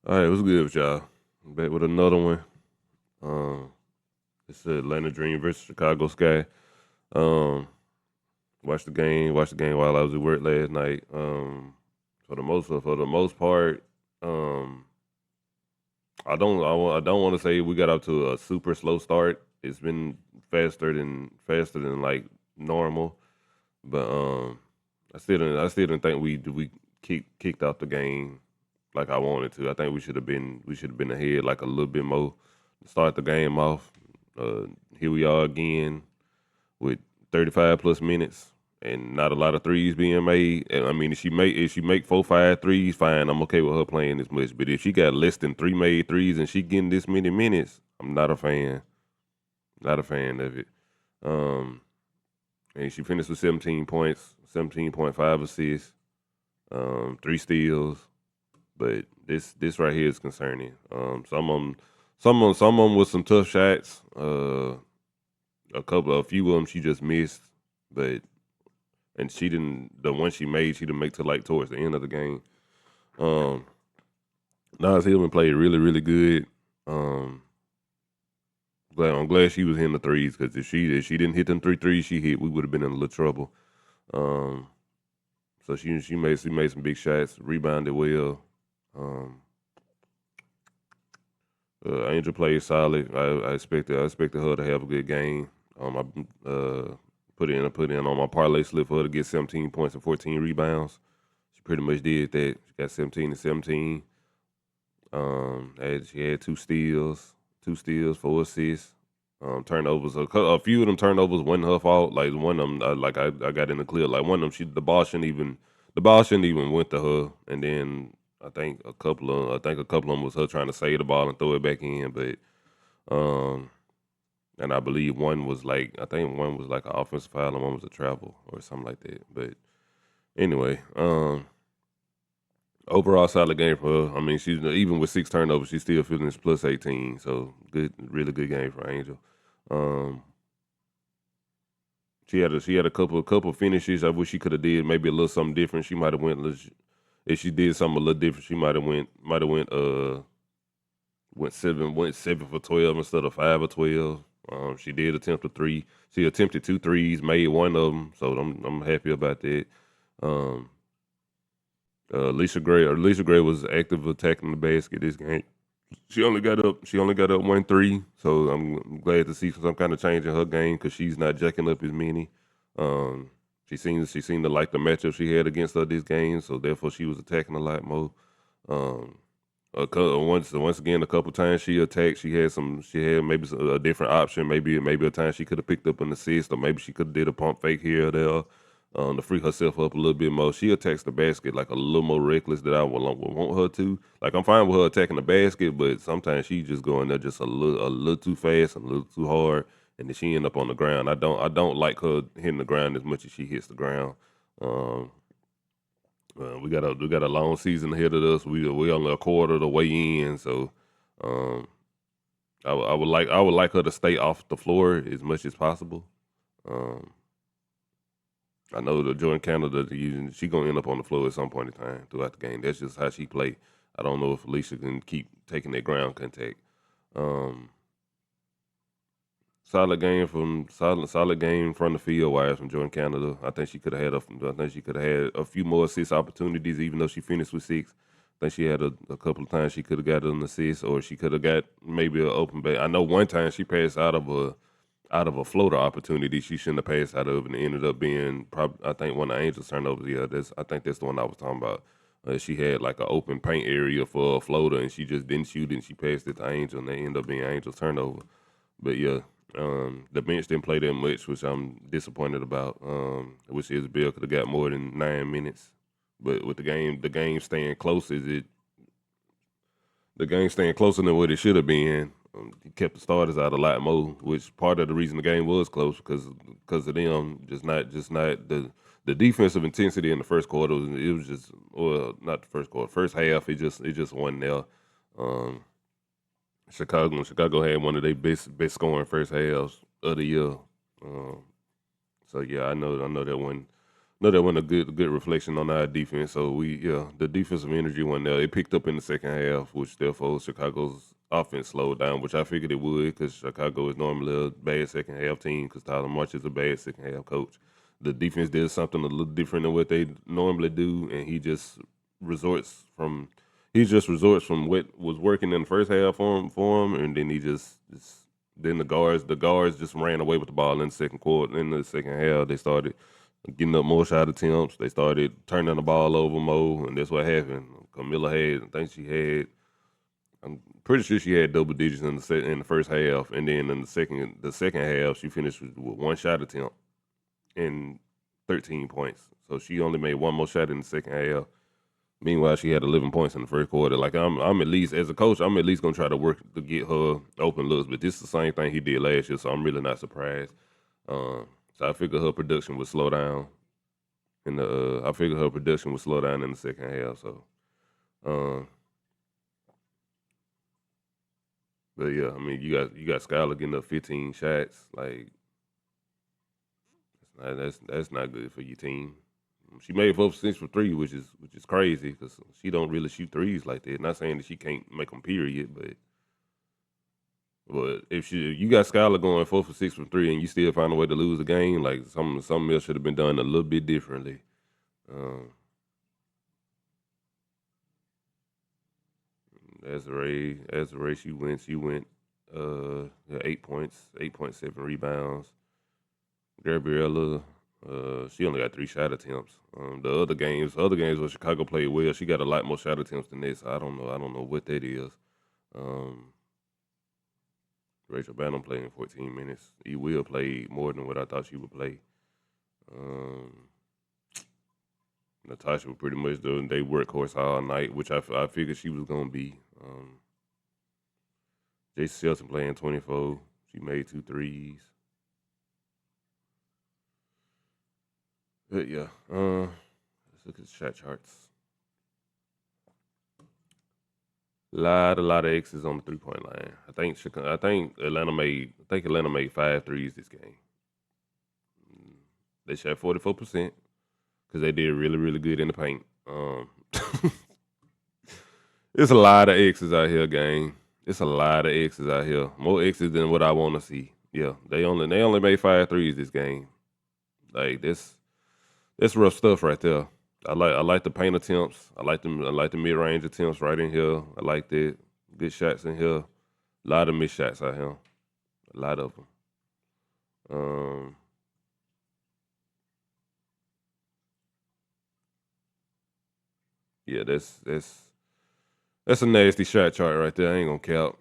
All right, what's good with y'all? I'm back with another one. Um, it's the Atlanta Dream versus Chicago Sky. Um, watched the game while I was at work last night. For the most part, um, I don't want to say we got out to a super slow start. It's been faster than like normal, but I still didn't think we kicked out the game like I wanted to. I think we should have been ahead like a little bit more to start the game off. Uh, Here we are again with 35 plus minutes and not a lot of threes being made. And I mean, if she make 4 5 threes, fine. I'm okay with her playing this much. But if she got less than three made threes and she getting this many minutes, I'm not a fan. Not a fan of it. Um, and she finished with 17 points, 17.5 assists, three steals. But this right here is concerning. Some of them with some tough shots. A few of them she just missed, but and she didn't. The one she made, she didn't make till like towards the end of the game. Um, Naz Hillmon played really really good. Um, I'm glad she was hitting the threes because if she didn't hit them three threes she hit, we would have been in a little trouble. Um, so she made some big shots, rebounded well. Um, Angel played solid. I expected her to have a good game. I put in on my parlay slip for her to get 17 points and 14 rebounds. She pretty much did that. She got 17 and 17. She had two steals, four assists. Turnovers. A few of them turnovers wasn't her fault. Like one of them, I got in the clear. Like one of them, the ball shouldn't even went to her. And then I think a couple of them was her trying to save the ball and throw it back in. But um, and I believe one was like an offensive foul and one was a travel or something like that. But anyway, overall solid game for her. I mean, she's even with six turnovers, she still finished plus 18. So good, really good game for Angel. Um, she had a couple finishes. I wish she could have did maybe a little something different. She might have if she did something a little different. She might have went 7 for 12 instead of 5 or 12. She did attempt a three. She attempted two threes, made one of them. So I'm happy about that. Um, Lisa Gray was active attacking the basket this game. She only got up 1 3, so I'm glad to see some kind of change in her game because she's not jacking up as many. Um, she seemed to like the matchup she had against her this game, so therefore she was attacking a lot more. Um, once again, a couple times she attacked. She had maybe a different option. Maybe a time she could have picked up an assist, or maybe she could have did a pump fake here or there, to free herself up a little bit more. She attacks the basket like a little more reckless than I would want her to. Like I'm fine with her attacking the basket, but sometimes she just going there just a little too fast and a little too hard, and then she end up on the ground. I don't like her hitting the ground as much as she hits the ground. Um, we got a long season ahead of us. We only a quarter of the way in, so um, I would like her to stay off the floor as much as possible. Um, I know the Jordan Canada, she gonna end up on the floor at some point in time throughout the game. That's just how she play. I don't know if Alicia can keep taking that ground contact. Um, solid game from the field wise from Jordan Canada. I think she could have had a few more assist opportunities, even though she finished with six. I think she had a couple of times she could have got an assist, or she could have got maybe an open back. I know one time she passed out of a floater opportunity she shouldn't have passed out of, and it ended up being probably I think one of Angel's turnovers. Yeah, I think that's the one I was talking about. She had like an open paint area for a floater, and she just didn't shoot it, and she passed it to Angel, and they ended up being Angel's turnover. But yeah, the bench didn't play that much, which I'm disappointed about. I wish Isabel could have got more than 9 minutes. But with the game staying close, the game staying closer than what it should have been. He kept the starters out a lot more, which part of the reason the game was close because of them just not the defensive intensity in the first quarter. It was just well not the first quarter, first half. It just wasn't there. Um, Chicago had one of their best scoring first halves of the year. Um, so yeah, I know that No, that wasn't a good reflection on our defense. So the defensive energy went there. It picked up in the second half, which therefore Chicago's offense slowed down, which I figured it would because Chicago is normally a bad second half team because Tyler March is a bad second half coach. The defense did something a little different than what they normally do, and resorts from resorts from what was working in the first half for him, and then then the guards just ran away with the ball in the second quarter. In the second half, they started getting up more shot attempts. They started turning the ball over more, and that's what happened. Camilla I think she had, I'm pretty sure she had double digits in the first half, and then in the second half, she finished with one shot attempt and 13 points. So she only made one more shot in the second half. Meanwhile, she had 11 points in the first quarter. Like I'm at least as a coach, I'm at least gonna try to work to get her open looks. But this is the same thing he did last year, so I'm really not surprised. So I figured her production would slow down I figured her production would slow down in the second half. So, um, but yeah, I mean, you got Skylar getting up 15 shots. Like that's not good for your team. She made 4 for 6 for three, which is crazy because she don't really shoot threes like that. Not saying that she can't make them, period, but if you got Skylar going 4 for 6 from three and you still find a way to lose the game, like something else should have been done a little bit differently. Um, as the Ray, she went, yeah, 8 points, 8.7 rebounds. Gabriella, she only got 3 shot attempts. The other games where Chicago played well, she got a lot more shot attempts than this. I don't know what that is. Um, Rachel Banham played in 14 minutes. E. Will played more than what I thought she would play. Um, Natasha was pretty much doing they workhorse all night, which I figured she was gonna be. Jason Shelton playing 24. She made 2 threes. But yeah, let's look at the shot charts. A lot of X's on the 3 point line. I think Atlanta made 5 threes this game. They shot 44% because they did really really good in the paint. It's a lot of X's out here, gang. It's a lot of X's out here. More X's than what I want to see. Yeah, they only made 5 threes this game. Like that's rough stuff right there. I like the paint attempts. I like the mid range attempts right in here. I like the good shots in here. A lot of missed shots out here. A lot of them. Um, yeah, that's a nasty shot chart right there. I ain't gonna count.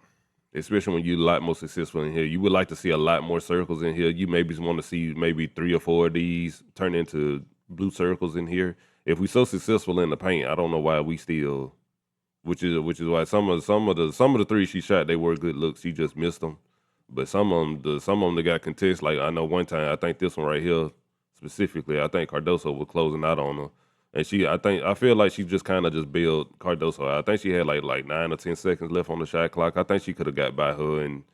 Especially when you're a lot more successful in here. You would like to see a lot more circles in here. You maybe want to see maybe 3 or 4 of these turn into blue circles in here. If we so successful in the paint, I don't know why we still, which is why some of the threes she shot they were good looks. She just missed them. But some of them that got contest. Like I know one time, I think this one right here specifically, I think Cardoso was closing out on her, and I feel like she just kind of just bailed Cardoso out. I think she had like 9 or 10 seconds left on the shot clock. I think she could have got by her and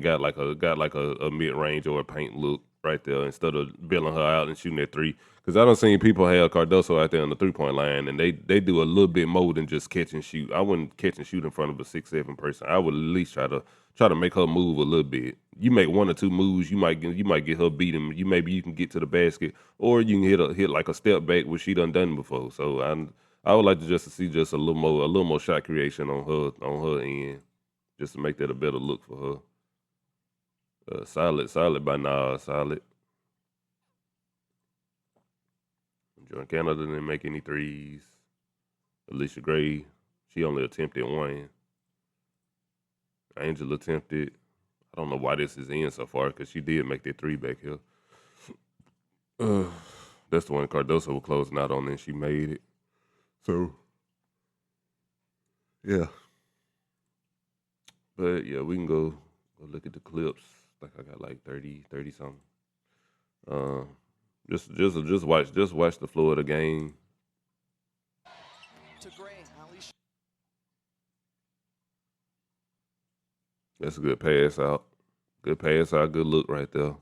got like a mid range or a paint look right there instead of bailing her out and shooting that three. Because I don't seen people have Cardoso out there on the 3 point line, and they do a little bit more than just catch and shoot. I wouldn't catch and shoot in front of a 6'7" person. I would at least try to make her move a little bit. You make 1 or 2 moves, you might get her beat him. You can get to the basket, or you can hit like a step back, which she done before. So I would like to see just a little more shot creation on her end, just to make that a better look for her. Solid by Naz, solid. Jordan Canada didn't make any threes. Alicia Gray, she only attempted one. Angel attempted. I don't know why this is in so far because she did make that three back here. Uh, that's the one Cardoso was closing out on, and she made it. So yeah, but yeah, we can go look at the clips. Like I got like 30 something. Uh, just watch the floor of the game. That's a good pass out. Good pass out. Good look right there.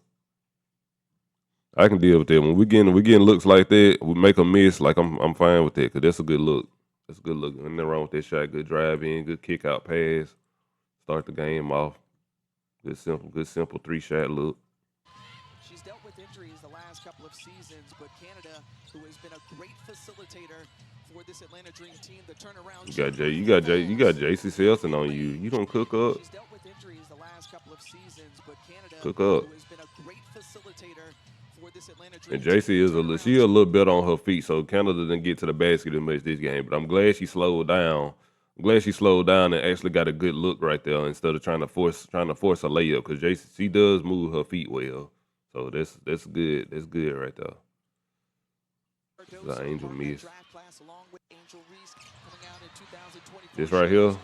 I can deal with that. When we getting looks like that, we make a miss. Like I'm fine with that because that's a good look. That's a good look. Nothing wrong with that shot. Good drive in, good kick out pass. Start the game off. Good simple 3-shot look. She's dealt with injuries the last couple of seasons, but Canada, who has been a great facilitator for this Atlanta Dream team, the turnaround. You got JC Selson on you. You don't cook up. She's dealt with injuries the last couple of seasons, but Canada, Cook up. who has been a great facilitator for this Atlanta Dream And JC is a little bit on her feet, so Canada didn't get to the basket as much this game. But I'm glad she slowed down. I'm glad she slowed down and actually got a good look right there instead of trying to force a layup because JC she does move her feet well. So that's good. That's good right there. The Angel miss. This right here.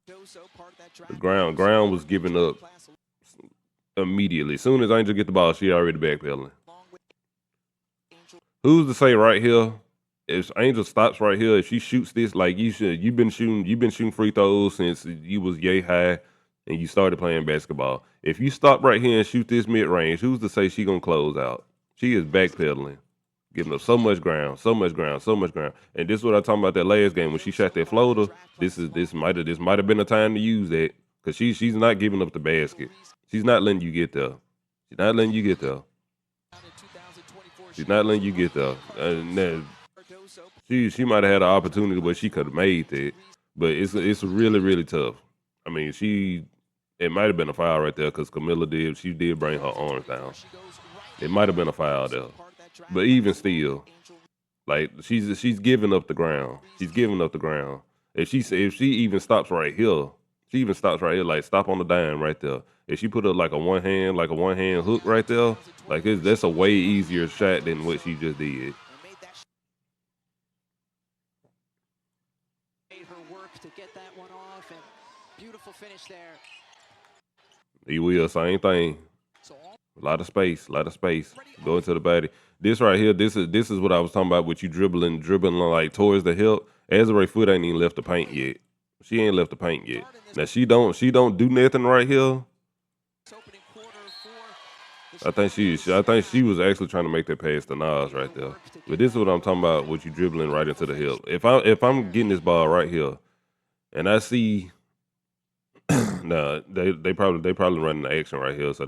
The ground was giving up immediately. As soon as Angel get the ball, she already backpedaling. Who's to say right here? If Angel stops right here, if she shoots this like you should, you've been shooting free throws since you was yay high and you started playing basketball. If you stop right here and shoot this mid range, who's to say she gonna close out? She is backpedaling, giving up so much ground. And this is what I talking about that last game when she shot that floater. This might have been a time to use that because she's not giving up the basket. She's not letting you get there. She's not letting you get there. And she might have had an opportunity where she could have made that, but it's really really tough. I mean, it might have been a foul right there because Camilla did bring her arms down. It might have been a foul there, but even still, like she's giving up the ground. She's giving up the ground. If she even stops right here, like stop on the dime right there. If she put up like a one hand hook right there, like that's a way easier shot than what she just did. To get that one off and beautiful finish there. He will, same thing. A lot of space. Go into the body. This right here, this is what I was talking about with you dribbling like towards the hip. Azure foot ain't even left the paint yet. She ain't left the paint yet. Now she don't do nothing right here. I think she was actually trying to make that pass to Naz right there. But this is what I'm talking about with you dribbling right into the hip. If I'm getting this ball right here, and I see, nah, they probably running the action right here, so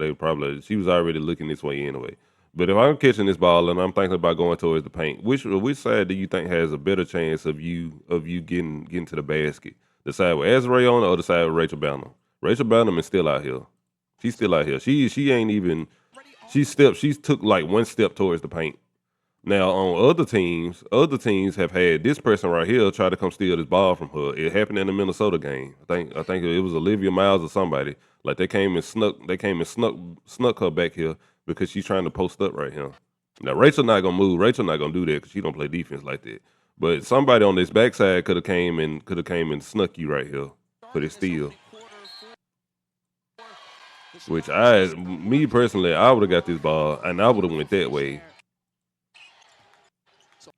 she was already looking this way anyway. But if I'm catching this ball and I'm thinking about going towards the paint, which side do you think has a better chance of you getting to the basket? The side with Azrae on it or the side with Rachel Bynum? Rachel Bynum is still out here. She's still out here. She ain't even. She's took like one step towards the paint. Now on other teams have had this person right here try to come steal this ball from her. It happened in the Minnesota game. I think it was Olivia Miles or somebody. Like they came and snuck her back here because she's trying to post up right here. Now Rachel not gonna move. Rachel not gonna do that because she don't play defense like that. But somebody on this backside could have came and snuck you right here for this steal. Which me personally, I would have got this ball and I would have went that way.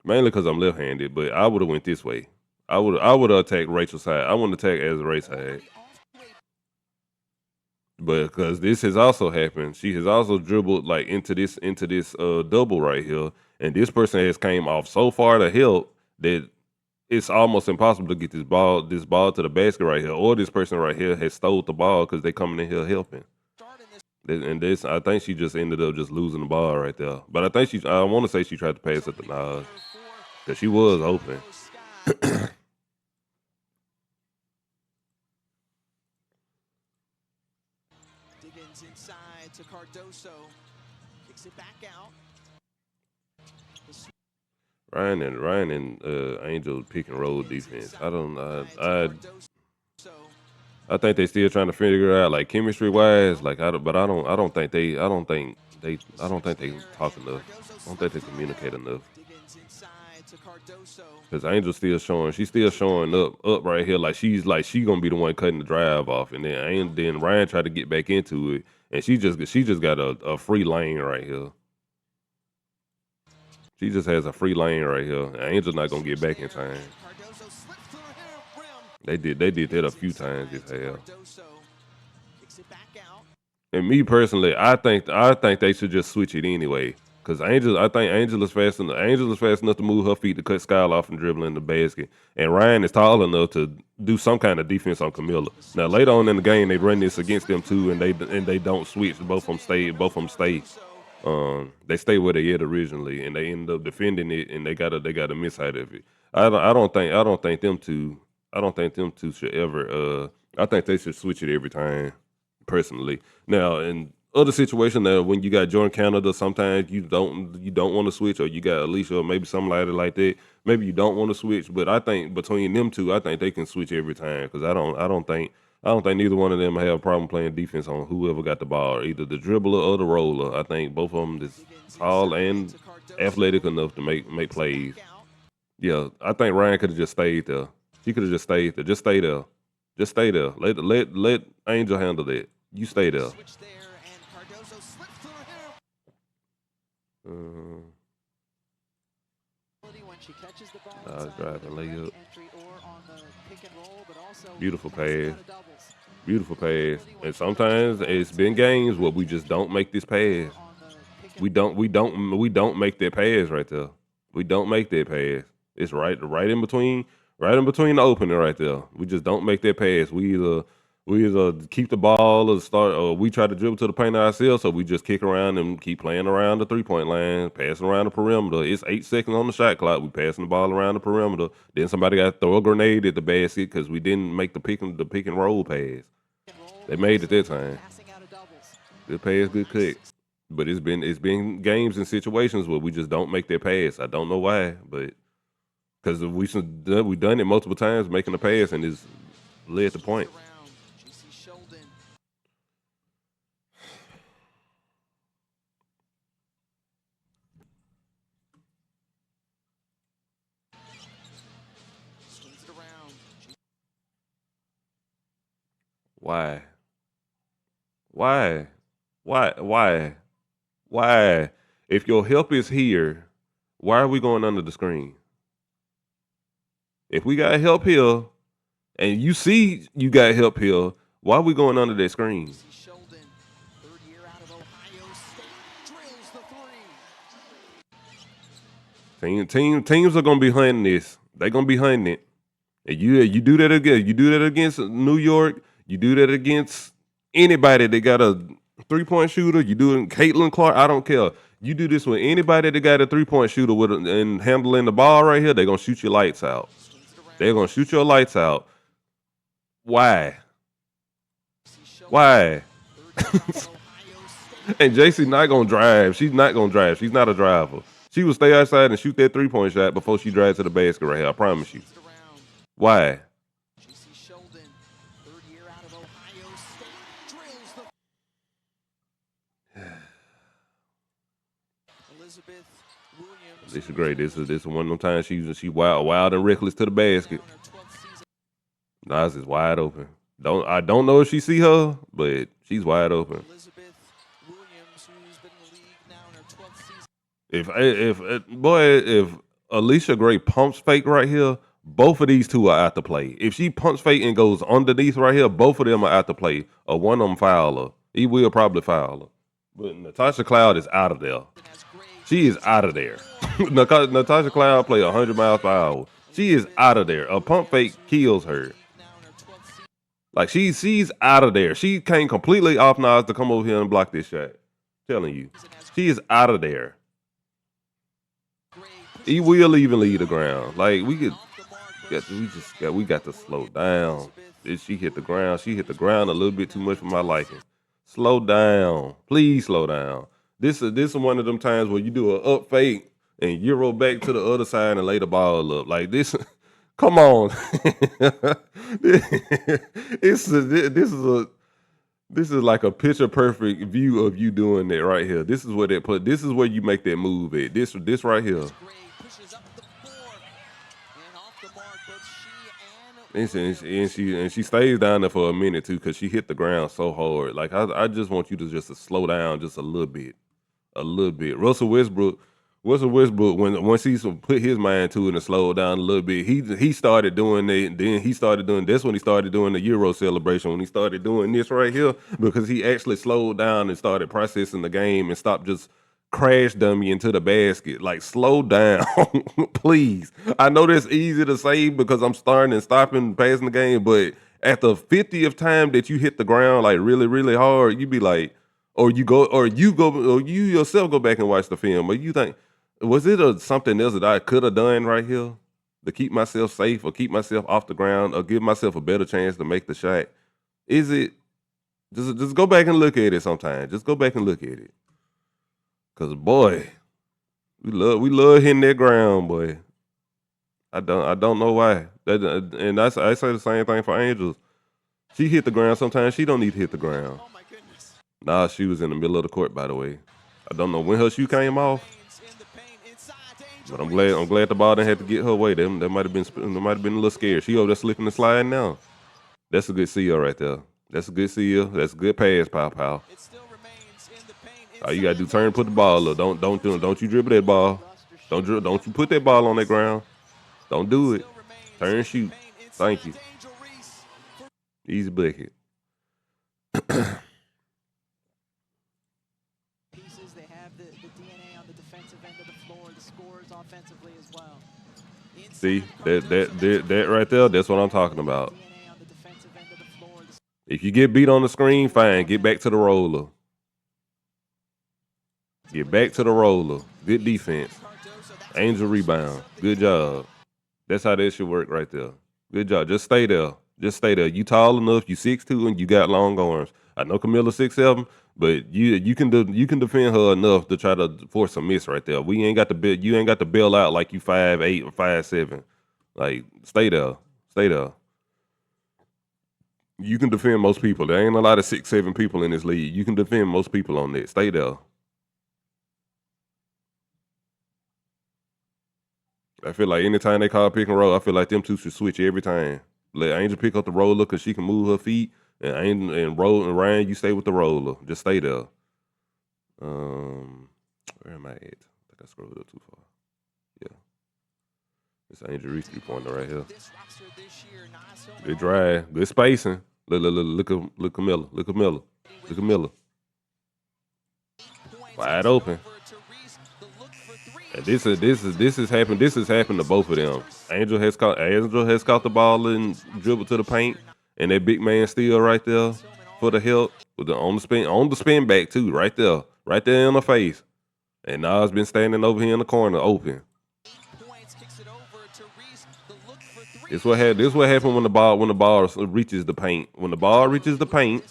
Mainly because I'm left-handed, but I would have went this way. I would have attacked Rachel's side. I wouldn't attack Azrae's side. But because this has also happened, she has also dribbled like into this double right here, and this person has came off so far to help that it's almost impossible to get this ball to the basket right here. Or this person right here has stole the ball because they coming in here helping. And this, I think she just ended up just losing the ball right there. But I want to say she tried to pass it to Naz because she was open. Diggins inside to Cardoso, kicks it back out. Rhyne and Angel pick and roll defense. I think they still trying to figure out like chemistry wise, like I don't think they talk enough. I don't think they communicate enough. Because Angel's she's still showing up right here, like she gonna be the one cutting the drive off, and then Ryan tried to get back into it, and she just got a free lane right here. She just has a free lane right here. Angel's not gonna get back in time. They did that a few times this half. And me personally, I think they should just switch it anyway. Because I think Angel is fast enough. Angel is fast enough to move her feet to cut Skylar off and dribble in the basket. And Ryan is tall enough to do some kind of defense on Camilla. Now later on in the game, they run this against them too, and they don't switch. Both of them stay. Both of them stay. They stay where they at originally, and they end up defending it, and they got a miss out of it. I don't think them two. I don't think them two should ever. I think they should switch it every time. Personally, now in other situation that when you got Jordan Canada, sometimes you don't want to switch, or you got Alicia, or maybe somebody like that. Maybe you don't want to switch, but I think between them two, I think they can switch every time because I don't think neither one of them have a problem playing defense on whoever got the ball, either the dribbler or the roller. I think both of them is tall and athletic enough to make plays. Yeah, I think Ryan could have just stayed there. She could have just stayed there. Just stay there. Just stay there. Let Angel handle that. You stay there. I was driving layup. Beautiful pass. Beautiful pass. And sometimes it's been games where we just don't make this pass. We don't make that pass right there. We don't make that pass. It's right in between the opening right there. We just don't make that pass. We either keep the ball or we try to dribble to the paint ourselves, so we just kick around and keep playing around the 3-point line, passing around the perimeter. It's 8 seconds on the shot clock. We passing the ball around the perimeter. Then somebody got to throw a grenade at the basket because we didn't make the pick and roll pass. They made it that time. Good pass, good cut. But it's been games and situations where we just don't make that pass. I don't know why, but because we done it multiple times, making a pass, and it's led to point. Why? Why? Why? If your help is here, why are we going under the screen? If we got help here, and you see you got help here, why are we going under that screen? Teams are gonna be hunting this. They're gonna be hunting it. And you do that again. You do that against New York. You do that against anybody that got a 3-point shooter. You do it, Caitlin Clark. I don't care. You do this with anybody that got a 3-point shooter and handling the ball right here. They're gonna shoot your lights out. They're gonna shoot your lights out. Why? Why? And JC not gonna drive. She's not gonna drive. She's not a driver. She will stay outside and shoot that 3-point shot before she drives to the basket right here. I promise you. Why? This is great. This is one of them times she wild and reckless to the basket. Naz is wide open. I don't know if she see her, but she's wide open. If Alicia Gray pumps fake right here, both of these two are out to play. If she pumps fake and goes underneath right here, both of them are out to play. Or one of them foul her. He will probably foul her. But Natasha Cloud is out of there. She is out of there. Natasha Cloud play 100 miles per hour. She is out of there. A pump fake kills her. Like she's out of there. She came completely off Naz to come over here and block this shot. Telling you, she is out of there. He will even leave the ground. Like we got to slow down. If she hit the ground, she hit the ground a little bit too much for my liking. Slow down, please slow down. This is one of them times where you do an up fake and euro back to the other side and lay the ball up. Like this, come on. This is like a picture perfect view of you doing that right here. This is where this is where you make that move at. This right here. And she stays down there for a minute too because she hit the ground so hard. Like I just want you to slow down just a little bit. Russell Westbrook, once he put his mind to it and slowed down a little bit, he started doing it. Then that's when he started doing the Euro celebration, when he started doing this right here, because he actually slowed down and started processing the game and stopped just crash dummy into the basket. Like, slow down, please. I know that's easy to say because I'm starting and stopping passing the game, but at the 50th time that you hit the ground like really, really hard, you be like, or you yourself go back and watch the film, or you think, was it something else that I could have done right here to keep myself safe or keep myself off the ground or give myself a better chance to make the shot? Is it just go back and look at it sometime. Just go back and look at it. Cause boy, we love hitting that ground, boy. I don't know why. I say the same thing for Angels. She hit the ground sometimes. She don't need to hit the ground. Oh my goodness. Nah, she was in the middle of the court, by the way. I don't know when her shoe came off, but I'm glad the ball didn't have to get her way. That might have been a little scared. She over there slipping and sliding now. That's a good seal right there. That's a good seal. That's a good pass, pow. All you gotta do, turn and put the ball up. Don't you dribble that ball. Don't you put that ball on that ground. Don't do it. Turn and shoot. Thank you. Easy bucket. Pieces, they have the DNA on the defensive end of the floor, the scores offensively as well. See, that right there, that's what I'm talking about. If you get beat on the screen, fine. Get back to the roller. Get back to the roller. Good defense. Angel rebound. Good job. That's how that should work right there. Good job. Just stay there. Just stay there. You tall enough. You 6'2" and you got long arms. I know Camilla's 6'7", but you can defend her enough to try to force a miss right there. You ain't got to bail out like you 5'8" or 5'7". Like, stay there. Stay there. You can defend most people. There ain't a lot of 6'7" people in this league. You can defend most people on that. Stay there. I feel like anytime they call pick and roll, I feel like them two should switch every time. Let Angel pick up the roller because she can move her feet, and Ryan, you stay with the roller. Just stay there. Where am I at? I think I scrolled up too far. Yeah. It's Angel Reese 3-pointer right here. Good drive. Good spacing. Look at Camilla. Look at Miller. Wide open. And this has happened. This has happened to both of them. Angel has caught the ball and dribbled to the paint, and that big man still right there for the help on the spin back too, right there in the face. And Naz been standing over here in the corner open. This what happened when the ball reaches the paint. When the ball reaches the paint,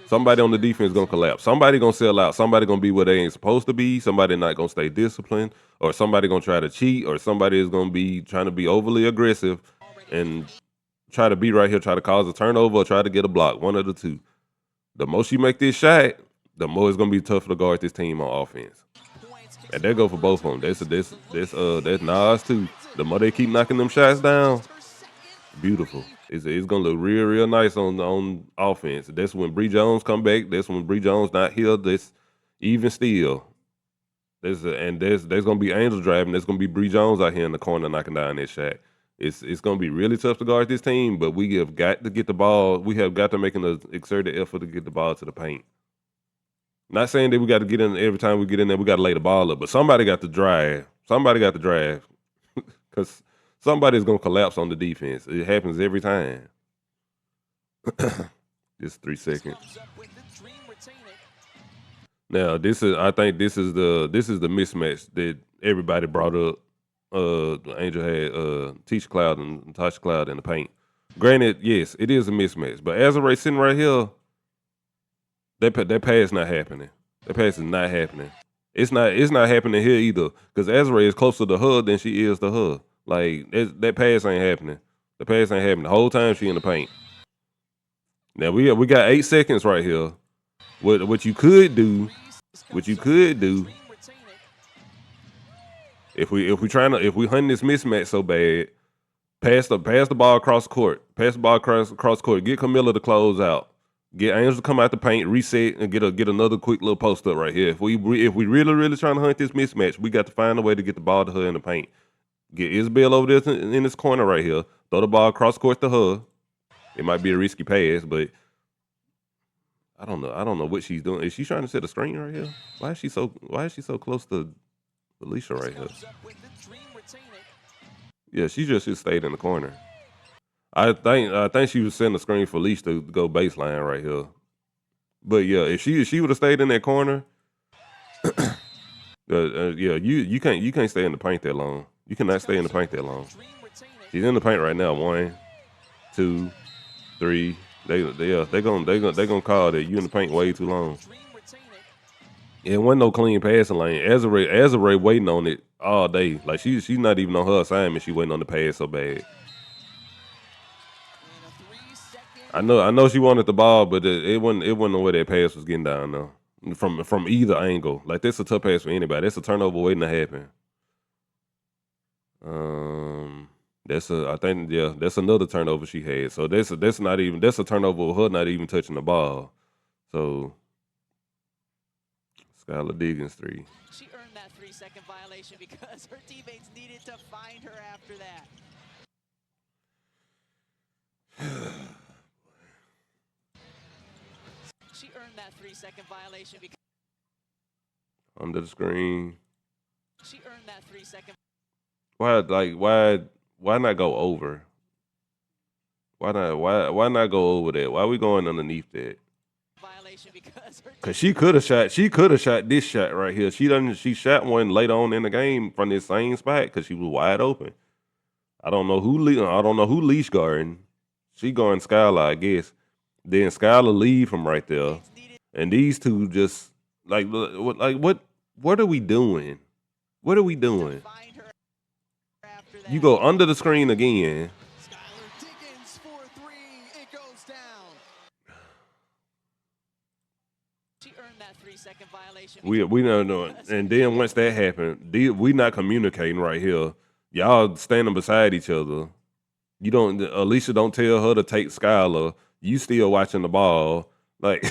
somebody on the defense is gonna collapse. Somebody gonna sell out. Somebody gonna be where they ain't supposed to be. Somebody not gonna stay disciplined, or somebody gonna try to cheat, or somebody is gonna be trying to be overly aggressive and try to be right here, try to cause a turnover, or try to get a block. One of the two. The most you make this shot, the more it's gonna be tough to guard this team on offense. And that go for both of them. That's Naz too. The more they keep knocking them shots down, beautiful. It's gonna look real nice on offense. That's when Bree Jones come back. That's when Bree Jones not here. That's even still. There's gonna be Angel driving. There's gonna be Bree Jones out here in the corner knocking down that shot. It's gonna be really tough to guard this team, but we have got to get the ball. We have got to make an exerted effort to get the ball to the paint. Not saying that we got to get in every time we get in there. We got to lay the ball up, but somebody got to drive. Because somebody's gonna collapse on the defense. It happens every time. Just 3 seconds. Now I think this is the mismatch that everybody brought up. Angel had Tisha Cloud and Tasha Cloud in the paint. Granted, yes, it is a mismatch, but Azare sitting right here, that pass not happening. That pass is not happening. It's not happening here either, because Azare is closer to her than she is to her. Like, that pass ain't happening. The pass ain't happening. The whole time she in the paint. Now we got 8 seconds right here. What you could do, if we hunt this mismatch so bad, pass the ball across the court. Pass the ball across the court. Get Camilla to close out. Get Angel to come out the paint, reset, and get another quick little post up right here. If we really trying to hunt this mismatch, we got to find a way to get the ball to her in the paint. Get Isabel over there in this corner right here. Throw the ball across court to her. It might be a risky pass, but I don't know. I don't know what she's doing. Is she trying to set a screen right here? Why is she so close to Alicia right here? Yeah, she just should stayed in the corner. I think she was setting the screen for Alicia to go baseline right here. But yeah, if she would have stayed in that corner, yeah, you can't stay in the paint that long. You cannot stay in the paint that long. She's in the paint right now. 1, 2, 3. They gonna call that you in the paint way too long. It wasn't no clean passing lane. Azure waiting on it all day. Like she's not even on her assignment. She waiting on the pass so bad. I know she wanted the ball, but it wasn't the way that pass was getting down though. From either angle. Like that's a tough pass for anybody. That's a turnover waiting to happen. I think that's another turnover she had. So that's a turnover with her not even touching the ball. So Skylar Diggins 3. She earned that 3-second violation because her teammates needed to find her after that. She earned that 3-second violation because Under the screen. She earned that 3-second. Why not go over? Why not go over that? Why are we going underneath that? Violation because she could have shot this shot right here. She shot one later on in the game from this same spot because she was wide open. I don't know who leash guarding. She going Skylar, I guess. Then Skylar leave from right there. And these two just what are we doing? What are we doing? You go under the screen again. We don't know. And then once that happened, we not communicating right here. Y'all standing beside each other. Alicia don't tell her to take Skylar. You still watching the ball. Like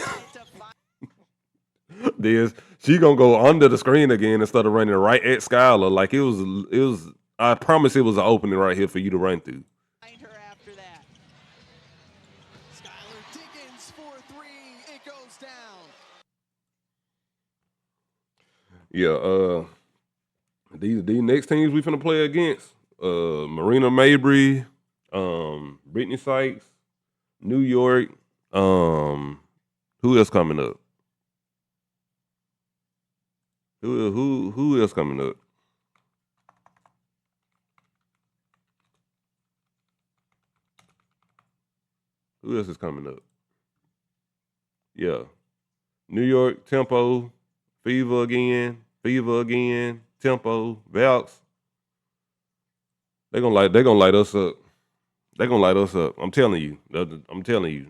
this, she gonna go under the screen again instead of running right at Skylar. Like it was I promise it was an opening right here for you to run through. Yeah, these next teams we finna play against, Marina Mabry, Brittany Sykes, New York, who else coming up? Who else coming up? Who else is coming up? Yeah. New York, Tempo, Fever again, Tempo, Valks. They're gonna light us up. They're gonna light us up. I'm telling you.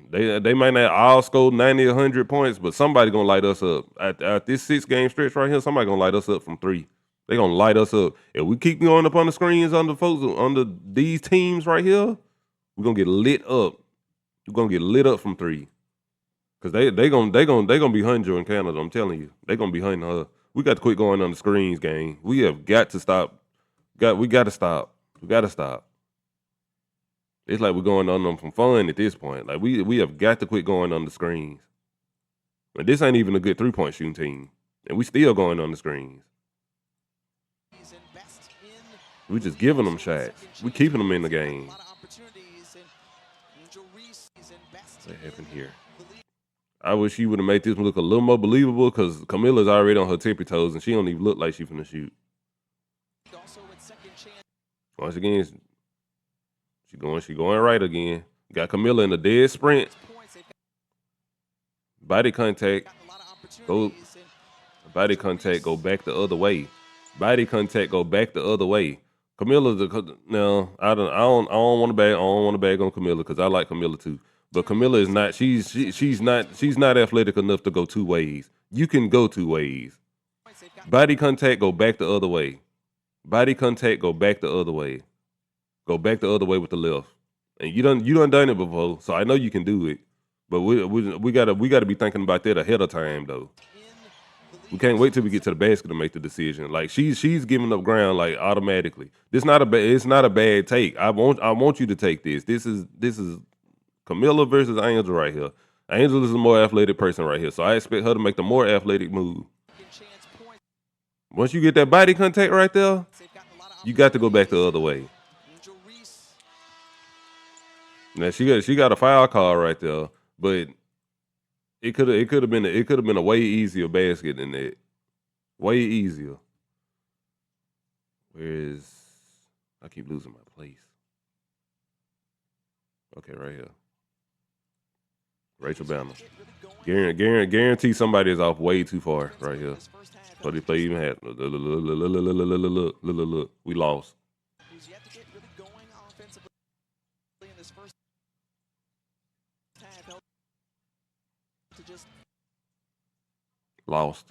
They might not all score 90 or 100 points, but somebody gonna light us up. At this 6-game stretch right here, somebody gonna light us up from 3. They're gonna light us up. If we keep going up on the screens under these teams right here, we're gonna get lit up. We're gonna get lit up from 3. Cause they gonna be hunting in Canada. I'm telling you, they gonna be hunting her. We got to quit going on the screens, gang. We have got to stop. We got to stop. We got to stop. It's like we're going on them from fun at this point. Like we have got to quit going on the screens. But this ain't even a good 3-point shooting team, and we still going on the screens. We just giving them shots. We keeping them in the game. What happened here? I wish she would have made this look a little more believable because Camilla's already on her tippy toes and she don't even look like she finna shoot. Once again, she going right again. Got Camilla in a dead sprint. Body contact. Go back the other way. Body contact, go back the other way. Camilla's no, I don't want to bag on Camilla because I like Camilla too. But Camilla is not. She's not athletic enough to go 2 ways. You can go 2 ways. Body contact, go back the other way. Body contact, go back the other way. Go back the other way with the left. And you done it before, so I know you can do it. But we gotta be thinking about that ahead of time though. We can't wait till we get to the basket to make the decision. Like she's giving up ground like automatically. It's not a bad take. I want you to take this. This is Camilla versus Angel right here. Angel is a more athletic person right here, so I expect her to make the more athletic move. Once you get that body contact right there, you got to go back the other way. Now she got a foul call right there, but it could have been a way easier basket than that. Way easier. Whereas I keep losing my place. Okay, right here. Rachel Banner. Guarantee somebody is off way too far right here. So this play even had look. We lost. Lost.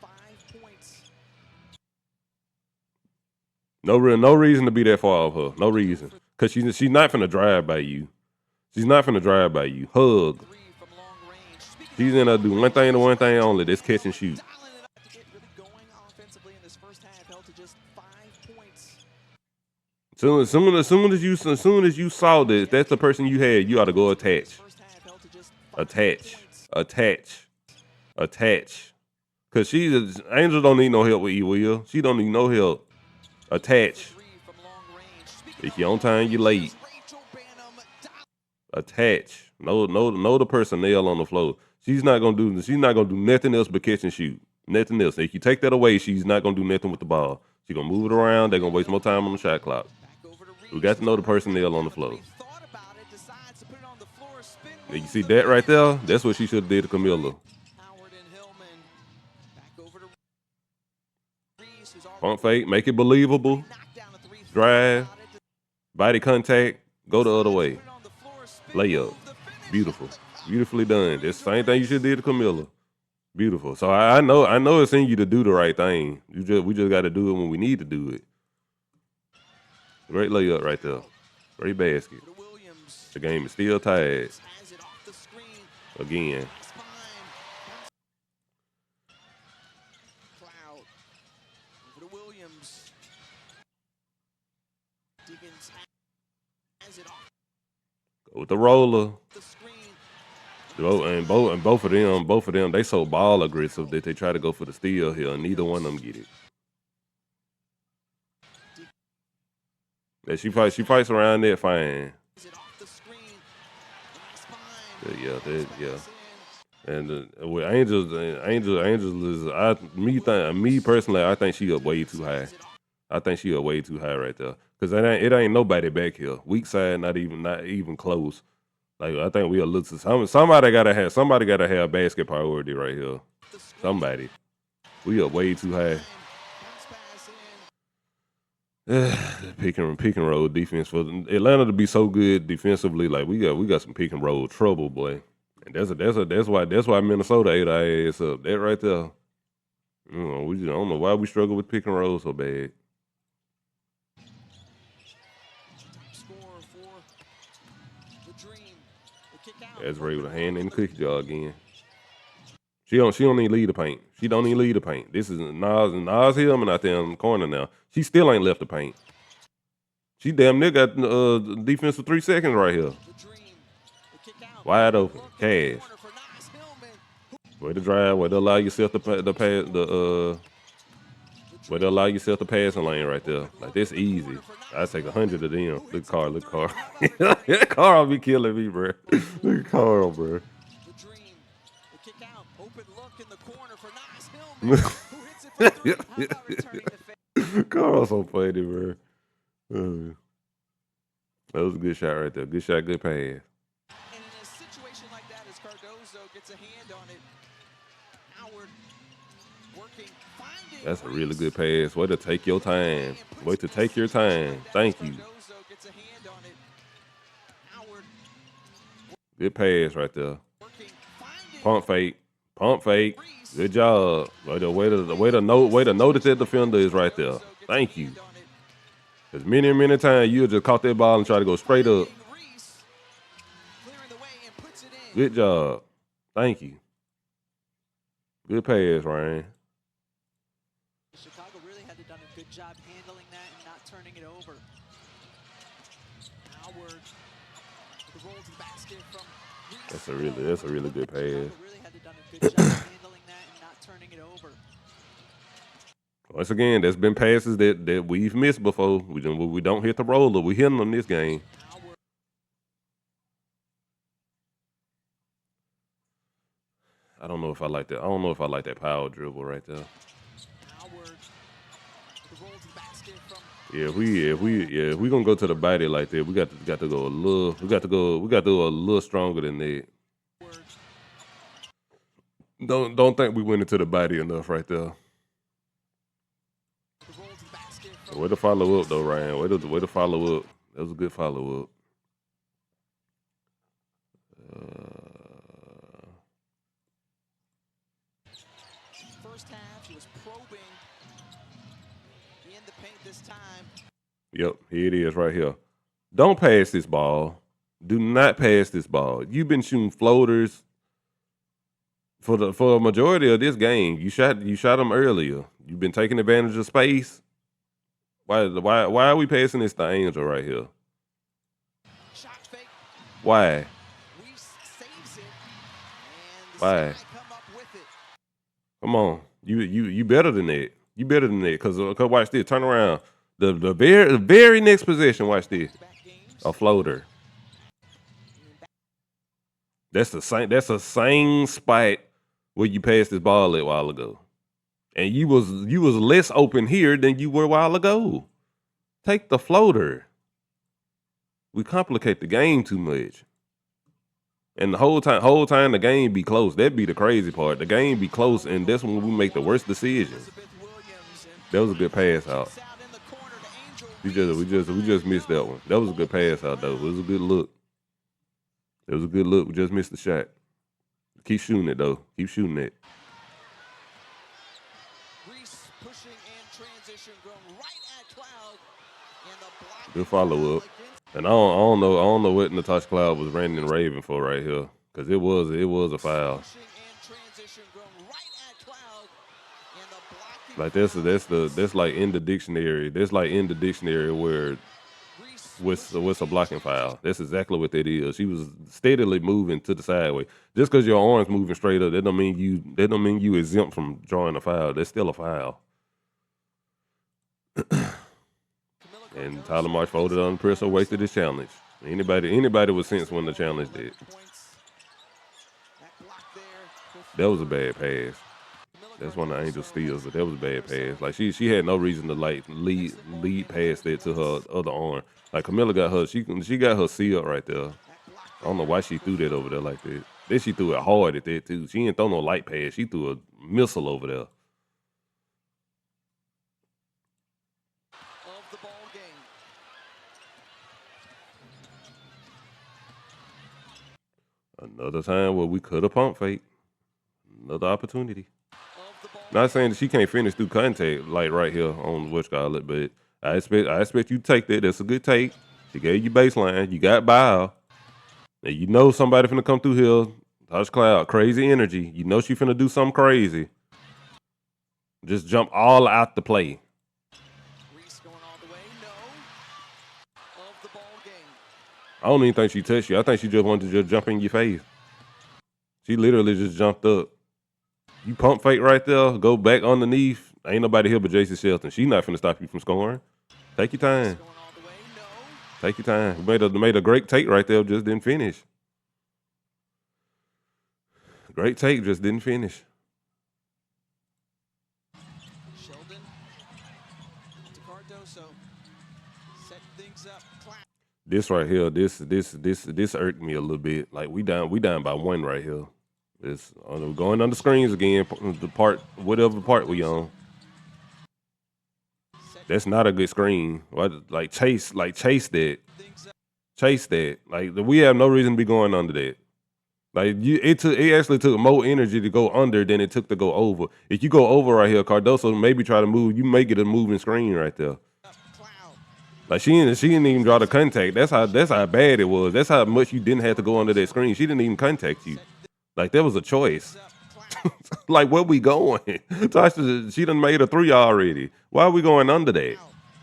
No reason to be that far off her. No reason. Cause she's not finna drive by you. She's not finna drive by you. Hug. She's gonna do one thing and one thing only. That's catch and shoot. As soon as you saw this, that's the person you had. You ought to go attach. Cause Angel don't need no help with E-Will. She don't need no help. Attach. If you're on time, you're late. Attach. Know the personnel on the floor. She's not gonna do nothing else but catch and shoot. Nothing else. If you take that away, she's not gonna do nothing with the ball. She's gonna move it around. They're gonna waste more time on the shot clock. We got to know the personnel on the floor. Now you see that right there? That's what she should have did to Camilla. Pump fake, make it believable. Drive, body contact, go the other way. Layup, beautiful, beautifully done. That's the same thing you should have did to Camilla. Beautiful. So I know it's in you to do the right thing. We just got to do it when we need to do it. Great layup right there. Great basket. The game is still tied. Again. Go with the roller. And both of them, they so ball aggressive that they try to go for the steal here, and neither one of them get it. That she fights around there fine. Yeah. And with Angels is me personally, I think she up way too high. I think she up way too high right there. Cause it ain't nobody back here. Weak side, not even close. Like I think we a little. Somebody gotta have basket priority right here. Somebody. We up way too high. Pick and roll defense for Atlanta to be so good defensively. Like we got some pick and roll trouble, boy. And that's why Minnesota ate our ass up. That right there. I don't know why we struggle with pick and roll so bad. That's Ray with a hand in the cookie jar again. She don't even lead the paint. She don't even lead the paint. This is Naz Hillmon out there in the corner now. She still ain't left the paint. She damn near got defense for 3 seconds right here. Wide open. Cash. Way to drive. Way to allow yourself to pass way to allow yourself the passing lane right there. Like this easy. I take 100 of them. Look Carl. Carl be killing me, bro. Look at Carl, bro. Carl's so funny, bro. That was a good shot right there. Good shot, good pass. And in a situation like that, as Cardozo gets a hand on it, Howard working, finding. That's a really good pass. Way to take your time. Way to take your time. Thank you. Good pass right there. Pump fake. Good job. Way to notice that defender is right there. Thank you. Because many times you just caught that ball and try to go straight up. Good job. Thank you. Good pass, Ryan. Chicago really had done a good job handling that and not turning it over. Howard, the roll to the basket from That's a really good pass. Really had to done a good job handling that and not turning it over. Once again, there's been passes that we've missed before. We don't hit the roller. We hit them this game. I don't know if I like that. I don't know if I like that power dribble right there. Yeah, if we gonna go to the body like that, we got to go a little. We got to go a little stronger than that. Don't think we went into the body enough right there. Way to follow up though, Ryan. Way to follow up. That was a good follow up. First half, he was probing in the paint this time. Yep, here it is right here. Don't pass this ball. Do not pass this ball. You've been shooting floaters for a majority of this game. You shot them earlier. You've been taking advantage of space. Why are we passing this to Angel right here? Shot fake. Why? Reese saves it, and Why? come up with it. Come on. You better than that. You better than that. Cause watch this. Turn around. The very next possession, watch this. A floater. That's the same spot where you passed this ball a while ago. And you was less open here than you were a while ago. Take the floater. We complicate the game too much. And the whole time the game be close. That'd be the crazy part. The game be close, and that's when we make the worst decisions. That was a good pass out. We just missed that one. That was a good pass out though. It was a good look. It was a good look. We just missed the shot. Keep shooting it though. Keep shooting it. Reese pushing in transition, going right at Cloud, and the block. Good follow up. And I don't know what Natasha Cloud was ranting and raving for right here, because it was a foul. Like that's like in the dictionary. That's like in the dictionary where what's a blocking foul. That's exactly what that is. She was steadily moving to the sideway. Just because your arm's moving straight up, that don't mean you exempt from drawing a foul. That's still a foul. And Tyler March folded on the pressure, wasted his challenge. Anybody with sense won the challenge did. That was a bad pass. That's one of the Angel steals, but that was a bad pass. Like she had no reason to like lead past that to her other arm. Like Camilla got her, she got her seal right there. I don't know why she threw that over there like that. Then she threw it hard at that too. She didn't throw no light pass. She threw a missile over there. Another time where we could have pump fake. Another opportunity. Not saying that she can't finish through contact, like right here on what you call it, but I expect you to take that. That's a good take. She gave you baseline. You got bile. And you know somebody finna come through here. Touch Cloud, crazy energy. You know she finna do something crazy. Just jump all out the play. Reese going all the way, no. Of the ball game. I don't even think she touched you. I think she just wanted to just jump in your face. She literally just jumped up. You pump fake right there, go back underneath. Ain't nobody here but Jason Shelton. She not finna stop you from scoring. Take your time. Take your time. Made a great take right there, just didn't finish. Great take, just didn't finish. Sheldon to Cardoso. Set things up. This right here, this irked me a little bit. Like we down by one right here. It's going on the screens again. Whatever part we on. That's not a good screen. Like chase that. Chase that. Like we have no reason to be going under that. Like it actually took more energy to go under than it took to go over. If you go over right here, Cardoso maybe try to move. You make it a moving screen right there. Like she didn't even draw the contact. That's how bad it was. That's how much you didn't have to go under that screen. She didn't even contact you. Like that was a choice. Like where we going? Tasha, she done made a 3 already. Why are we going under that?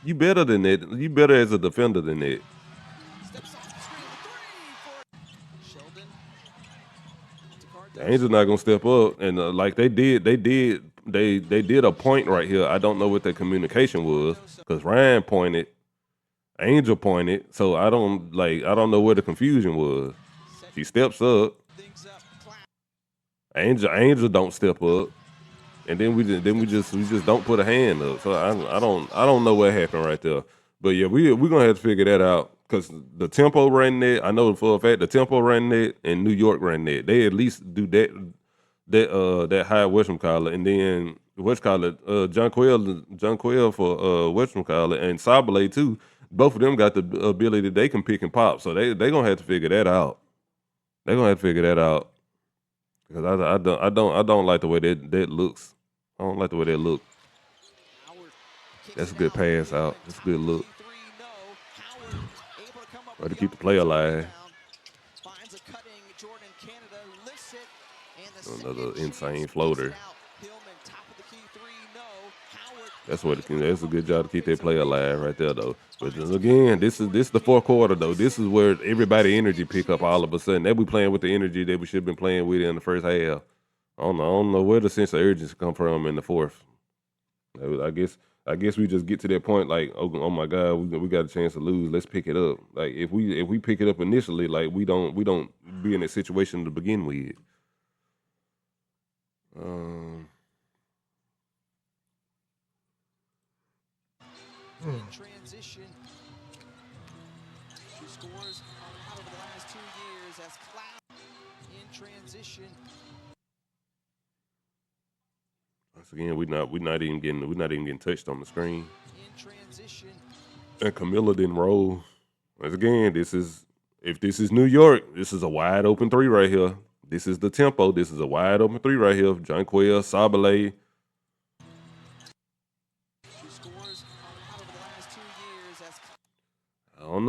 You better than that. You better as a defender than that. The Angels not gonna step up, and like they did a point right here. I don't know what their communication was because Ryan pointed, Angel pointed, so I don't know where the confusion was. She steps up, Angel don't step up, and then we just don't put a hand up. So I don't know what happened right there. But yeah, we're gonna have to figure that out because the tempo ran that. I know for a fact the tempo ran that and New York ran that. They at least do that high whatchamacallit, and then John Quayle for whatchamacallit and Sabale too. Both of them got the ability they can pick and pop, so they gonna have to figure that out. They gonna have to figure that out because I don't like the way that looks. I don't like the way that look. That's a good pass out. That's a good look. Try to keep the play alive. Another insane floater. That's a good job to keep that play alive right there though. But again, this is the fourth quarter though. This is where everybody energy pick up all of a sudden. They be playing with the energy that we should have been playing with in the first half. I don't know where the sense of urgency come from in the fourth. I guess we just get to that point like, oh my God, we got a chance to lose. Let's pick it up. Like if we pick it up initially, like we don't be in that situation to begin with. In transition, she scores a lot over the last 2 years as Cloud in transition. Once again, we're not even getting touched on the screen. In transition. And Camilla didn't roll. Once again, if this is New York, this is a wide open three right here. This is the tempo. This is a wide open three right here. John Quayle, Sabale. She scores a lot over the last 2 years as I don't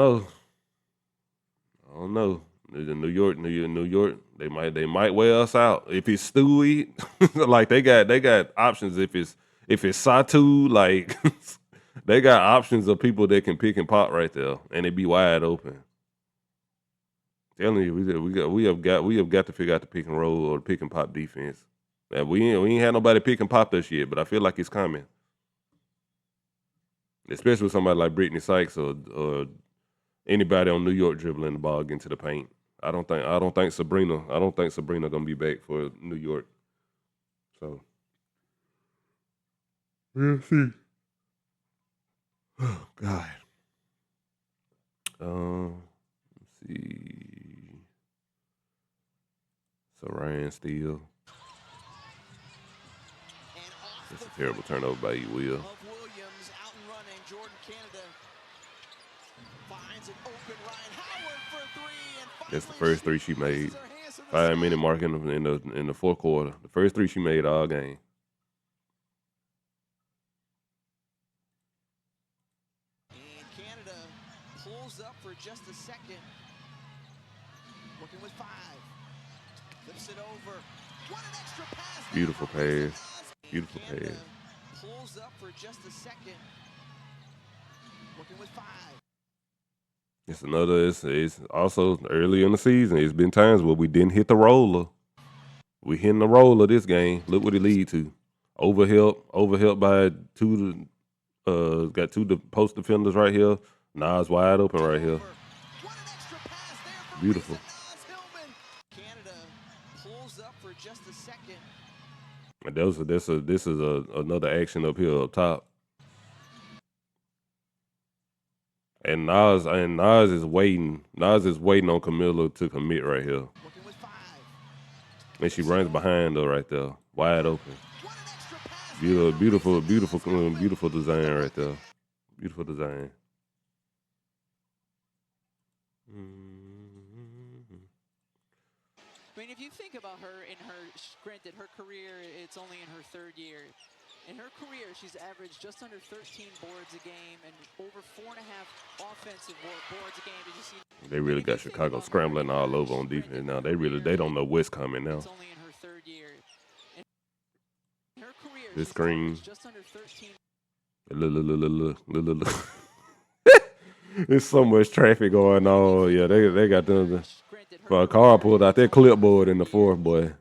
know. New York, they might wear us out. If it's Stewie, like they got options. If it's Satu, like they got options of people that can pick and pop right there, and it be wide open. Telling you, we have got to figure out the pick and roll or the pick and pop defense. We ain't had nobody pick and pop this yet, but I feel like it's coming. Especially with somebody like Brittany Sykes or anybody on New York dribbling the ball into the paint. I don't think Sabrina gonna be back for New York. So we'll see. Oh God. Let's see. So Ryan steal. That's a terrible turnover by you, Will. Williams out and running. Jordan Canada finds an open Rhyne Howard for three. And that's the first three she made. 5-minute mark in the fourth quarter. The first three she made all game. And Canada pulls up for just a second. Working with 5. Flips it over. What an extra pass. Beautiful pass. Beautiful pass. Pulls up for just a second. Working with 5. It's also early in the season. It's been times where we didn't hit the roller. We hitting the roller this game. Look what it lead to. Overhelp by got two post defenders right here. Naz wide open right here. Beautiful. Canada pulls up for just a second. And this is another action up here up top. And Naz is waiting. Naz is waiting on Camilla to commit right here. And she runs behind her right there, wide open. Beautiful design right there. Beautiful design. I mean, if you think about her granted, her career, it's only in her 3rd year. In her career, she's averaged just under 13 boards a game and over 4.5 offensive boards a game. Did you see? They really got Chicago scrambling all over on defense now. They don't know what's coming now. It's only in her 3rd year. In her career, this screen. just under 13. Look. There's so much traffic going on. Yeah, they got them. For a car pulled out their clipboard in the fourth, boy.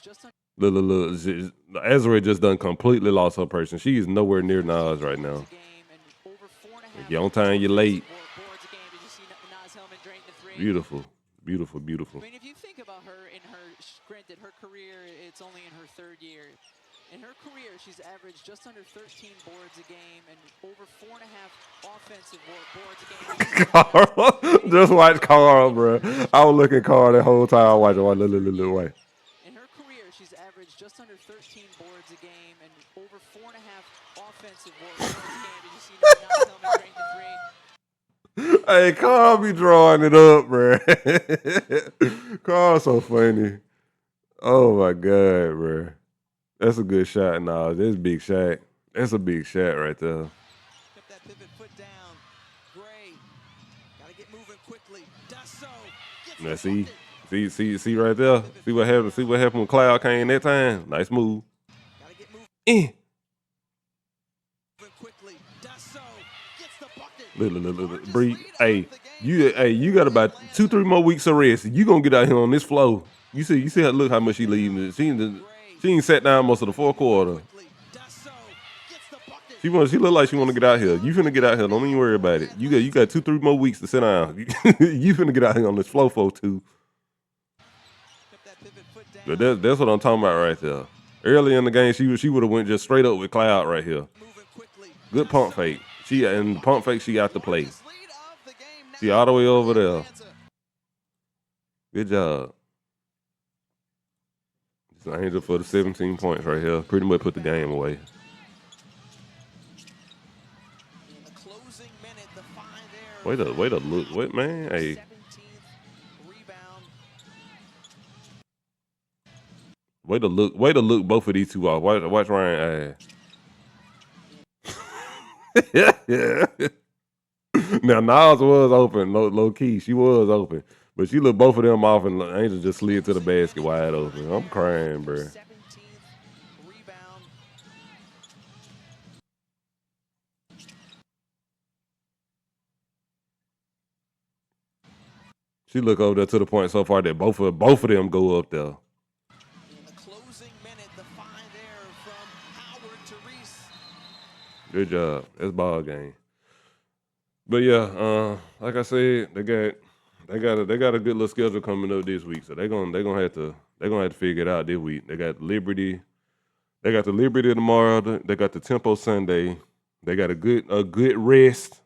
just under Look. Ezra just done completely lost her person. She is nowhere near Naz right now. a game and over 4.5 If you're on time, you're late. boards a game. Did you see Naz Hillmon drain the three? Beautiful, beautiful, beautiful. I mean, if you think about her in her, granted, her career, it's only in her third year. In her career, she's averaged just under 13 boards a game and over 4.5 offensive boards a game. Carl, just watch Carl, bro. I was looking at Carl that whole time. I watched him. Look, wait. In her career, she's averaged just under 13 boards a game and over 4.5 offensive boards a game. Did you see Naz Hillmon drain the three? Hey, Carl be drawing it up, bro. Carl's so funny. Oh my god, bro. That's a good shot. Nah, that's a big shot. That's a big shot right there. Kept that pivot foot down. Great. Gotta get moving quickly. Does so. Now see right there. See what happened. See what happened when Cloud came that time. Nice move. Gotta get moving quickly. Does so. Gets the bucket. Look. Breathe. Hey, you got about 2-3 more weeks of rest. You gonna get out here on this flow. You see look how much she leaving. She ain't sat down most of the fourth quarter. She look like she want to get out here. You finna get out here. Don't even worry about it. You got 2-3 more weeks to sit down. You finna get out here on this flow for too. But that's what I'm talking about right there. Early in the game, she would have went just straight up with Cloud right here. Good pump fake. She out the play. She all the way over there. Good job. Just Angel for the 17 points right here. Pretty much put the game away. Way to look. What, man? Hey. Way to look both of these two off. Watch Ryan. Yeah. Now Naz was open, low key. She was open. But she looked both of them off and Angel just slid to the basket wide open. I'm crying, bro. She look over there to the point so far that both of them go up there. In the closing minute, the find there from Howard to Reese. Good job. That's ball game. But yeah, like I said, they got a good little schedule coming up this week, so they're gonna have to figure it out this week. They got Liberty tomorrow. They got the Tempo Sunday. They got a good rest.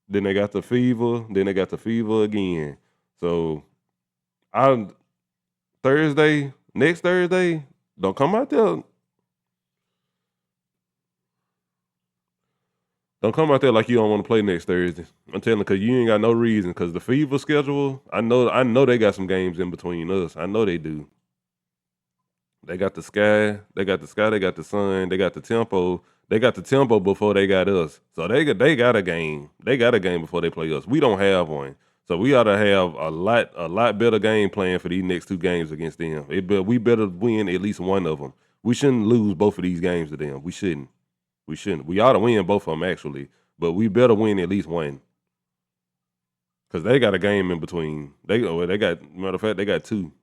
Then they got the Fever. Then they got the Fever again. So, next Thursday, don't come out there. Don't come out there like you don't want to play next Thursday. I'm telling you, because you ain't got no reason. Because the Fever schedule, I know they got some games in between us. I know they do. They got the Sky, they got the Sun, they got the Tempo. They got the Tempo before they got us. So they got a game. They got a game before they play us. We don't have one. So we ought to have a lot better game plan for these next two games against them. We better win at least one of them. We shouldn't lose both of these games to them. We shouldn't. We ought to win both of them, actually. But we better win at least one. Because they got a game in between. Matter of fact, they got two.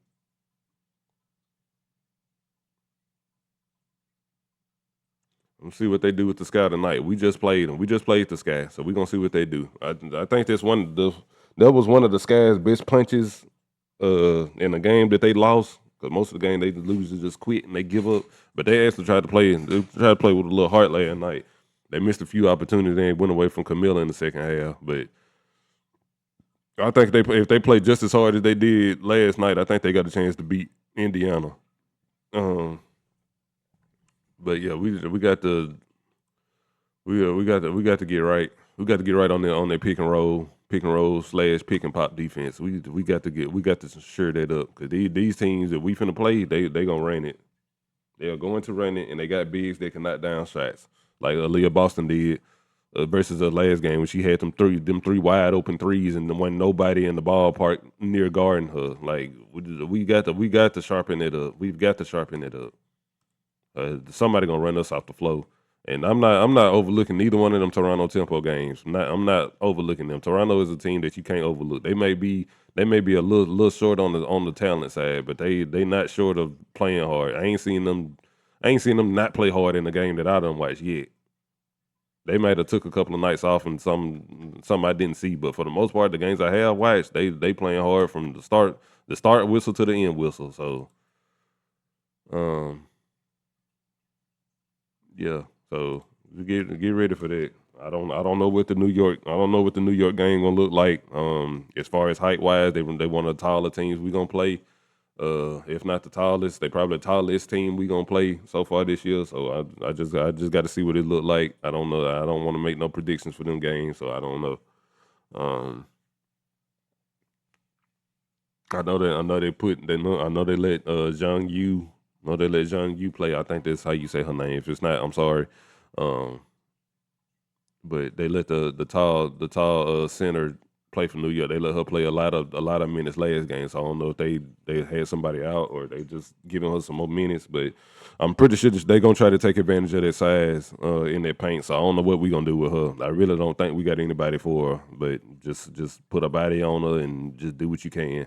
Let's see what they do with the Sky tonight. We just played them. We just played the Sky. So we're going to see what they do. I think that was one of the Sky's best punches in the game that they lost. Because most of the game they lose and just quit and they give up. But they actually tried to play with a little heart last night. They missed a few opportunities. They went away from Camilla in the second half. But I think if they play just as hard as they did last night, I think they got a chance to beat Indiana. But yeah, we got to get right. We got to get right on their pick and roll / pick and pop defense. We got to sure that up because these teams that we finna play, they gonna run it. They are going to run it, and they got bigs that can knock down shots like Aaliyah Boston did versus the last game when she had them three wide open threes and there wasn't nobody in the ballpark near guarding her. Like we got to sharpen it up. We've got to sharpen it up. Somebody gonna run us off the floor. And I'm not overlooking neither one of them Toronto Tempo games. I'm not overlooking them. Toronto is a team that you can't overlook. They may be a little short on the talent side, but they not short of playing hard. I ain't seen them not play hard in the game that I done watched yet. They might have took a couple of nights off and some I didn't see, but for the most part, the games I have watched, they playing hard from the start whistle to the end whistle. So, um, yeah. So get ready for that. I don't know what the New York game gonna look like. As far as height wise, they one of the taller teams we gonna play. If not the tallest, they probably the tallest team we gonna play so far this year. So I just got to see what it look like. I don't know. I don't want to make no predictions for them games, so I don't know. Um, I know I know they let Zhang Yu. No, they let Zhang Yu play. I think that's how you say her name. If it's not, I'm sorry. Um, but they let the tall center play for New York. They let her play a lot of minutes last game. So I don't know if they had somebody out or they just giving her some more minutes. But I'm pretty sure they're gonna try to take advantage of that size in that paint. So I don't know what we're gonna do with her. I really don't think we got anybody for her. But just put a body on her and just do what you can.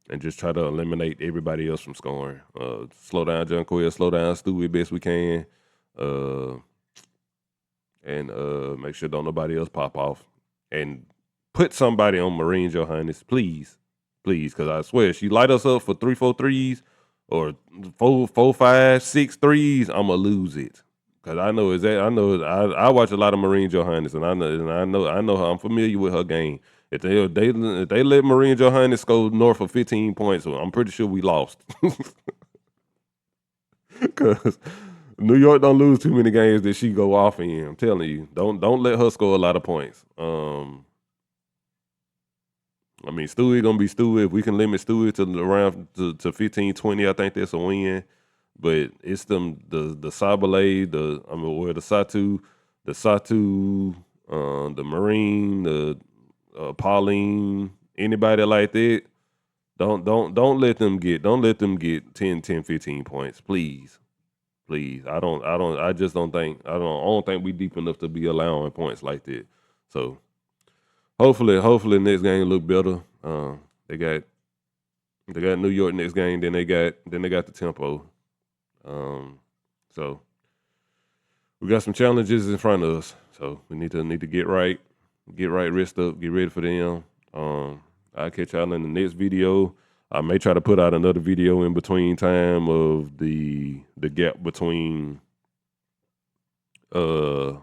And just try to eliminate everybody else from scoring. Slow down John Quill, slow down Stewie best we can. Uh, and make sure don't nobody else pop off. And put somebody on Marine Johannes, please. Please, because I swear, she light us up for 3-4 threes or 4-5-6 threes, I'ma lose it. Cause I I watch a lot of Marine Johannes and I know her. I'm familiar with her game. If they let Marine Johannes score north of 15 points, well, I'm pretty sure we lost. Cause New York don't lose too many games that she go off in. I'm telling you, don't let her score a lot of points. I mean, Stewie gonna be Stewie. If we can limit Stewie to around to 15, 20, I think that's a win. But it's them the Sabale, the Satu, the Marine, the Pauline, anybody like that. Don't let them get 10, 10, 15 points, please. Please. I just don't think we deep enough to be allowing points like that. So hopefully next game look better. They got New York next game, then they got the tempo. So we got some challenges in front of us. So we need to get right, rest up, get ready for them. I'll catch y'all in the next video. I may try to put out another video in between time of the gap between the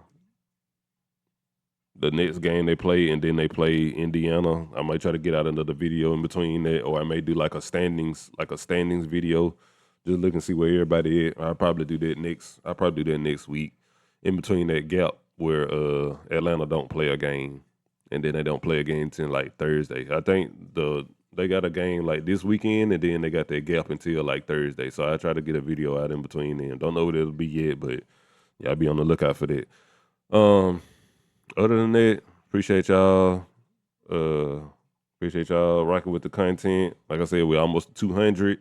next game they play and then they play Indiana. I might try to get out another video in between that, or I may do like a standings video. Just look and see where everybody is. I'll probably do that next week in between that gap where Atlanta don't play a game and then they don't play a game until like Thursday. I think they got a game like this weekend and then they got that gap until like Thursday. So I try to get a video out in between them. Don't know what it'll be yet, but yeah, I'll be on the lookout for that. Other than that, appreciate y'all. Appreciate y'all rocking with the content. Like I said, we're almost 200.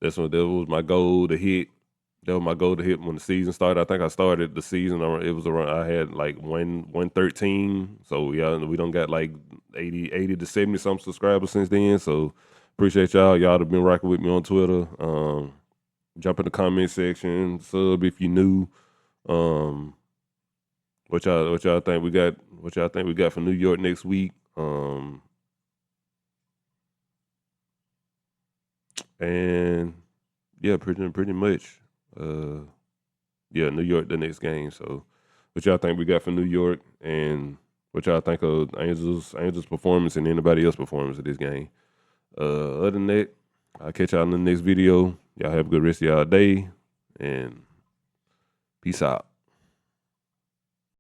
That was my goal to hit. That was my goal to hit when the season started. I think I started the season it was around. I had like 113. So yeah, we don't got like 80 to 70 some subscribers since then. So appreciate y'all. Y'all have been rocking with me on Twitter. Jump in the comment section, sub if you new. What y'all think we got? What y'all think we got for New York next week? And yeah, pretty much. Yeah, New York the next game. So, what y'all think we got for New York, and what y'all think of Angels performance and anybody else performance of this game? Other than that, I'll catch y'all in the next video. Y'all have a good rest of y'all day, and peace out.